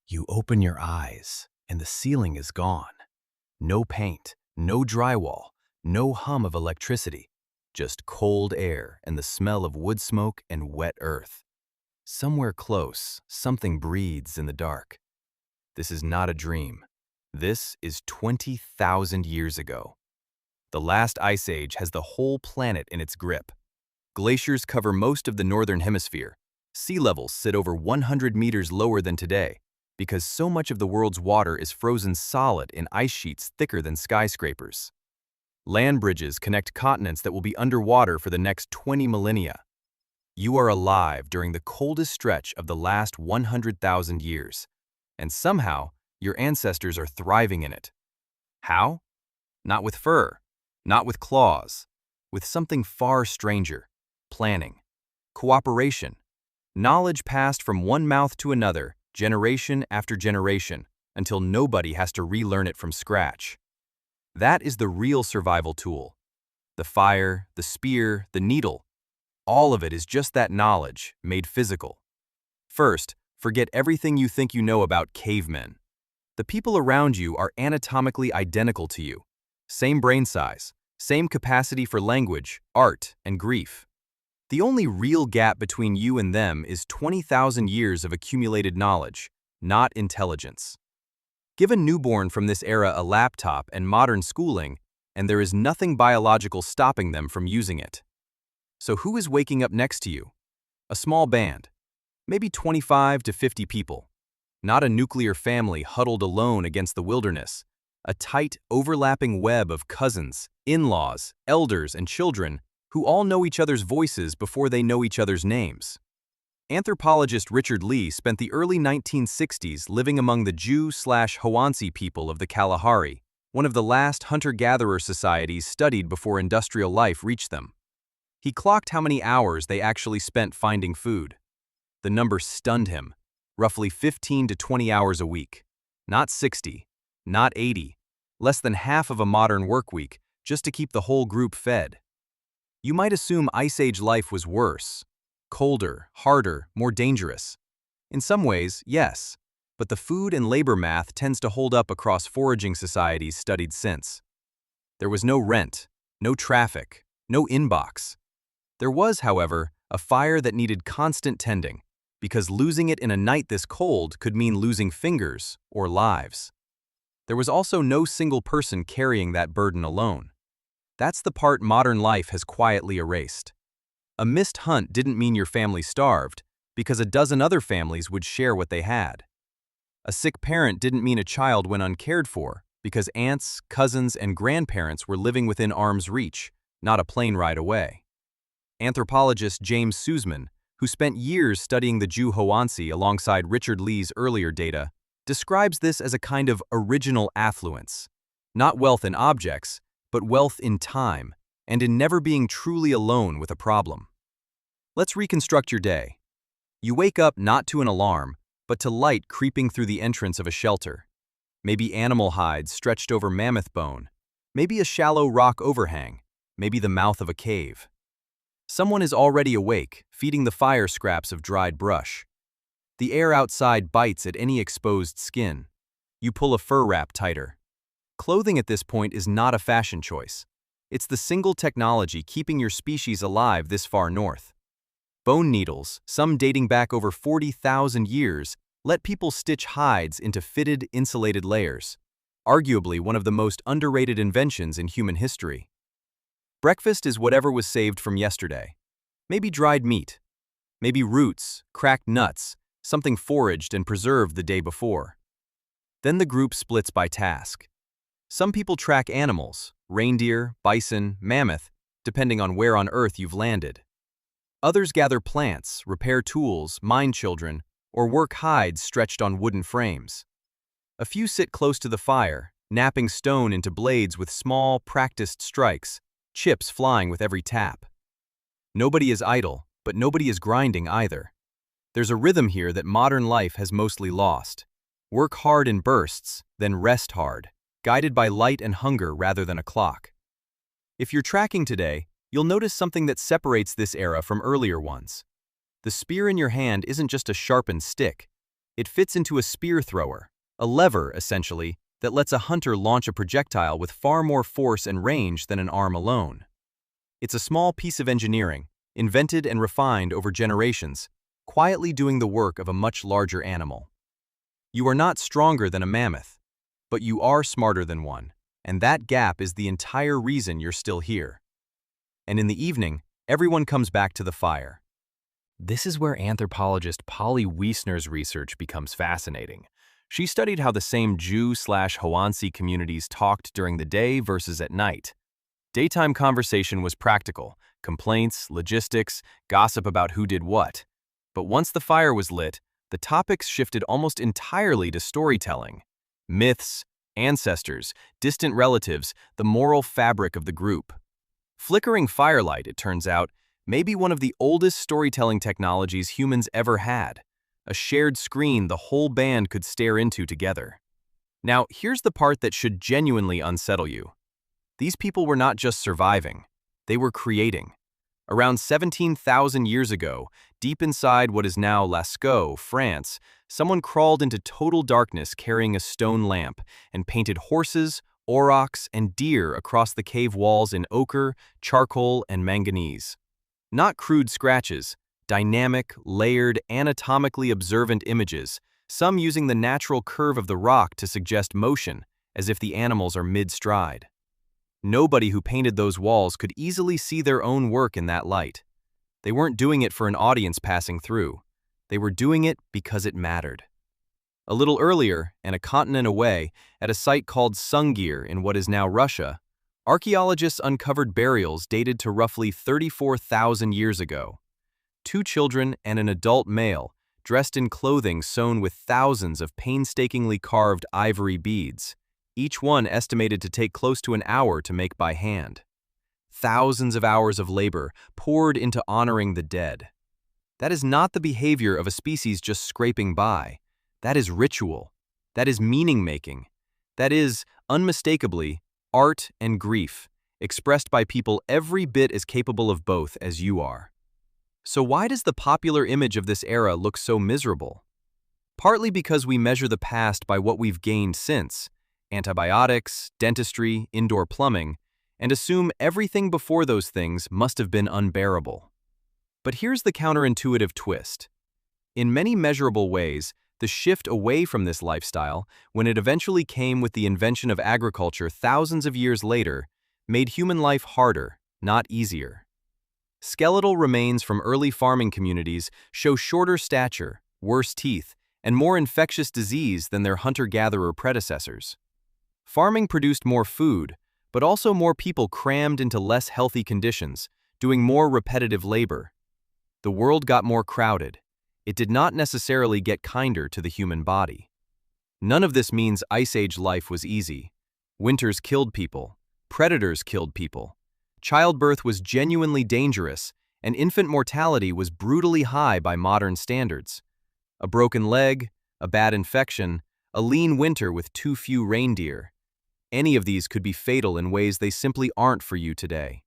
You open your eyes, and the ceiling is gone. No paint, no drywall, no hum of electricity, just cold air and the smell of wood smoke and wet earth. Somewhere close, something breathes in the dark. This is not a dream. This is 20,000 years ago. The last ice age has the whole planet in its grip. Glaciers cover most of the northern hemisphere. Sea levels sit over 100 meters lower than today, because so much of the world's water is frozen solid in ice sheets thicker than skyscrapers. Land bridges connect continents that will be underwater for the next 20 millennia. You are alive during the coldest stretch of the last 100,000 years, and somehow your ancestors are thriving in it. How? Not with fur, not with claws, with something far stranger: planning, cooperation, knowledge passed from one mouth to another, generation after generation, until nobody has to relearn it from scratch. That is the real survival tool. The fire, the spear, the needle, all of it is just that knowledge made physical. First, forget everything you think you know about cavemen. The people around you are anatomically identical to you. Same brain size, same capacity for language, art, and grief. The only real gap between you and them is 20,000 years of accumulated knowledge, not intelligence. Give a newborn from this era a laptop and modern schooling, and there is nothing biological stopping them from using it. So who is waking up next to you? A small band, maybe 25 to 50 people. Not a nuclear family huddled alone against the wilderness. A tight, overlapping web of cousins, in-laws, elders, and children who all know each other's voices before they know each other's names. Anthropologist Richard Lee spent the early 1960s living among the Jew/Hoansi people of the Kalahari, one of the last hunter-gatherer societies studied before industrial life reached them. He clocked how many hours they actually spent finding food. The number stunned him: roughly 15 to 20 hours a week. Not 60, not 80, less than half of a modern work week, just to keep the whole group fed. You might assume Ice Age life was worse, colder, harder, more dangerous. In some ways, yes, but the food and labor math tends to hold up across foraging societies studied since. There was no rent, no traffic, no inbox. There was, however, a fire that needed constant tending, because losing it in a night this cold could mean losing fingers or lives. There was also no single person carrying that burden alone. That's the part modern life has quietly erased. A missed hunt didn't mean your family starved, because a dozen other families would share what they had. A sick parent didn't mean a child went uncared for, because aunts, cousins, and grandparents were living within arm's reach, not a plane ride away. Anthropologist James Sussman, who spent years studying the Jew-Hoansi alongside Richard Lee's earlier data, describes this as a kind of original affluence. Not wealth in objects, but wealth in time, and in never being truly alone with a problem. Let's reconstruct your day. You wake up not to an alarm, but to light creeping through the entrance of a shelter. Maybe animal hides stretched over mammoth-bone, maybe a shallow rock overhang, maybe the mouth of a cave. Someone is already awake, feeding the fire scraps of dried brush. The air outside bites at any exposed skin. You pull a fur wrap tighter. Clothing at this point is not a fashion choice. It's the single technology keeping your species alive this far north. Bone needles, some dating back over 40,000 years, let people stitch hides into fitted, insulated layers, arguably one of the most underrated inventions in human history. Breakfast is whatever was saved from yesterday. Maybe dried meat, maybe roots, cracked nuts, something foraged and preserved the day before. Then the group splits by task. Some people track animals, reindeer, bison, mammoth, depending on where on Earth you've landed. Others gather plants, repair tools, mind children, or work hides stretched on wooden frames. A few sit close to the fire, napping stone into blades with small, practiced strikes, chips flying with every tap. Nobody is idle, but nobody is grinding either. There's a rhythm here that modern life has mostly lost. Work hard in bursts, then rest hard, guided by light and hunger rather than a clock. If you're tracking today, you'll notice something that separates this era from earlier ones. The spear in your hand isn't just a sharpened stick. It fits into a spear thrower, a lever, essentially, that lets a hunter launch a projectile with far more force and range than an arm alone. It's a small piece of engineering, invented and refined over generations, quietly doing the work of a much larger animal. You are not stronger than a mammoth, but you are smarter than one, and that gap is the entire reason you're still here. And in the evening, everyone comes back to the fire. This is where anthropologist Polly Wiesner's research becomes fascinating. She studied how the same Jew/Hoansi communities talked during the day versus at night. Daytime conversation was practical, complaints, logistics, gossip about who did what. But once the fire was lit, the topics shifted almost entirely to storytelling. Myths, ancestors, distant relatives, the moral fabric of the group. Flickering firelight, it turns out, may be one of the oldest storytelling technologies humans ever had. A shared screen the whole band could stare into together. Now, here's the part that should genuinely unsettle you. These people were not just surviving, they were creating. Around 17,000 years ago, deep inside what is now Lascaux, France, someone crawled into total darkness carrying a stone lamp and painted horses, aurochs, and deer across the cave walls in ochre, charcoal, and manganese. Not crude scratches, dynamic, layered, anatomically observant images, some using the natural curve of the rock to suggest motion, as if the animals are mid-stride. Nobody who painted those walls could easily see their own work in that light. They weren't doing it for an audience passing through. They were doing it because it mattered. A little earlier, and a continent away, at a site called Sungir in what is now Russia, archaeologists uncovered burials dated to roughly 34,000 years ago. 2 children and an adult male, dressed in clothing sewn with thousands of painstakingly carved ivory beads, each one estimated to take close to an hour to make by hand. Thousands of hours of labor poured into honoring the dead. That is not the behavior of a species just scraping by. That is ritual. That is meaning-making. That is, unmistakably, art and grief, expressed by people every bit as capable of both as you are. So why does the popular image of this era look so miserable? Partly because we measure the past by what we've gained since, antibiotics, dentistry, indoor plumbing, and assume everything before those things must have been unbearable. But here's the counterintuitive twist. In many measurable ways, the shift away from this lifestyle, when it eventually came with the invention of agriculture thousands of years later, made human life harder, not easier. Skeletal remains from early farming communities show shorter stature, worse teeth, and more infectious disease than their hunter-gatherer predecessors. Farming produced more food, but also more people crammed into less healthy conditions, doing more repetitive labor. The world got more crowded. It did not necessarily get kinder to the human body. None of this means Ice Age life was easy. Winters killed people. Predators killed people. Childbirth was genuinely dangerous, and infant mortality was brutally high by modern standards. A broken leg, a bad infection, a lean winter with too few reindeer. Any of these could be fatal in ways they simply aren't for you today.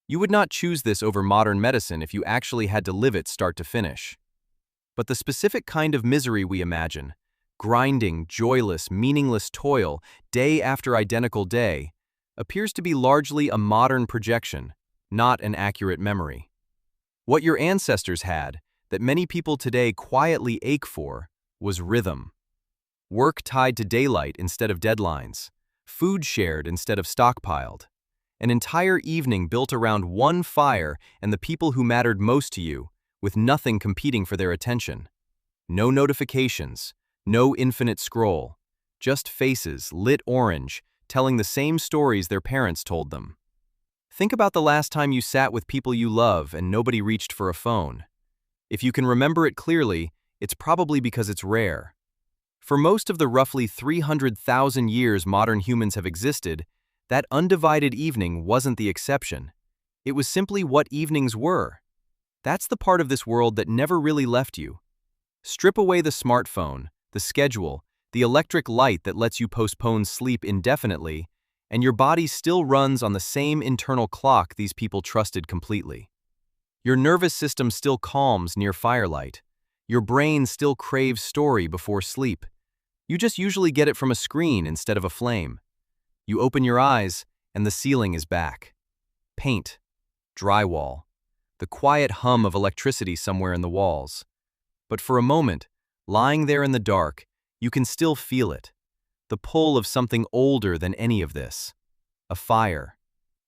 You would not choose this over modern medicine if you actually had to live it start to finish. But the specific kind of misery we imagine, grinding, joyless, meaningless toil, day after identical day, appears to be largely a modern projection, not an accurate memory. What your ancestors had, that many people today quietly ache for, was rhythm. Work tied to daylight instead of deadlines, food shared instead of stockpiled, an entire evening built around one fire and the people who mattered most to you, with nothing competing for their attention. No notifications, no infinite scroll, just faces lit orange, telling the same stories their parents told them. Think about the last time you sat with people you love and nobody reached for a phone. If you can remember it clearly, it's probably because it's rare. For most of the roughly 300,000 years modern humans have existed, that undivided evening wasn't the exception. It was simply what evenings were. That's the part of this world that never really left you. Strip away the smartphone, the schedule, the electric light that lets you postpone sleep indefinitely, and your body still runs on the same internal clock these people trusted completely. Your nervous system still calms near firelight. Your brain still craves story before sleep. You just usually get it from a screen instead of a flame. You open your eyes, and the ceiling is back. Paint, drywall, the quiet hum of electricity somewhere in the walls. But for a moment, lying there in the dark, you can still feel it. The pull of something older than any of this. A fire,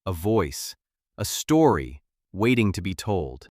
a voice, a story waiting to be told.